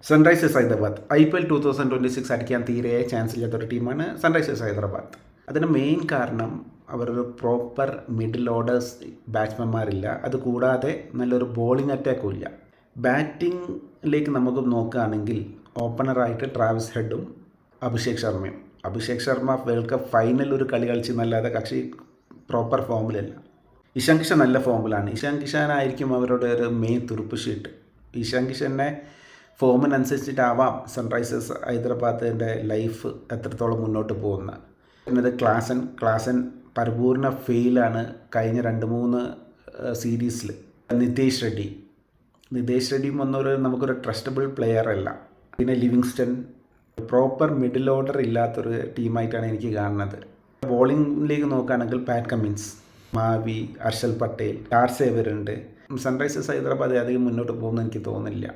Sunrisers Hyderabad IPL 2026 അടിക്കാൻ തീരെ chance ഇല്ലാത്തൊരു ടീമാണ് സൺറൈസേഴ്സ് ഹൈദരാബാദ്. അതിന് മെയിൻ കാരണം അവരൊരു പ്രോപ്പർ മിഡിൽ ഓർഡേഴ്സ് ബാറ്റ്സ്മാൻമാരില്ല. അതുകൂടാതെ നല്ലൊരു ബോളിംഗ് അറ്റാക്കും ഇല്ല. ബാറ്റിങ്ങിലേക്ക് നമുക്ക് നോക്കുകയാണെങ്കിൽ ഓപ്പണറായിട്ട് ട്രാവിസ് ഹെഡും അഭിഷേക് ശർമ്മയും. Abhishek Sharma world cup final ഒരു കളി കളിച്ചെന്നല്ലാതെ കക്ഷി പ്രോപ്പർ ഫോമിലല്ല. ഇഷാൻ കിഷൻ നല്ല ഫോമിലാണ്. ഇഷാൻ കിഷാനായിരിക്കും അവരുടെ ഒരു മെയിൻ തുറുപ്പ് ഷീട്ട്. ഇഷാൻ കിഷനെ ഫോമിനനുസരിച്ചിട്ടാവാം സൺറൈസേഴ്സ് ഹൈദരാബാദിൻ്റെ ലൈഫ് എത്രത്തോളം മുന്നോട്ട് പോകുന്നത്. പിന്നെ ക്ലാസൻ പരിപൂർണ ഫെയിലാണ് കഴിഞ്ഞ 2-3 സീരീസിൽ. നിതേഷ് റെഡ്ഡിയും ഒന്നൊരു നമുക്കൊരു ട്രസ്റ്റബിൾ പ്ലെയർ അല്ല. പിന്നെ ലിവിങ്സ്റ്റൺ പ്രോപ്പർ മിഡിൽ ഓർഡർ ഇല്ലാത്തൊരു ടീമായിട്ടാണ് എനിക്ക് കാണുന്നത്. ബോളിംഗിലേക്ക് നോക്കുകയാണെങ്കിൽ പാറ്റ് കമ്മിൻസ്, മാവി, ഹർഷൽ പട്ടേൽ, ടാർസേവരുണ്ട്. സൺറൈസേഴ്സ് ഹൈദരാബാദ് അധികം മുന്നോട്ട് പോകുമെന്ന് എനിക്ക് തോന്നുന്നില്ല.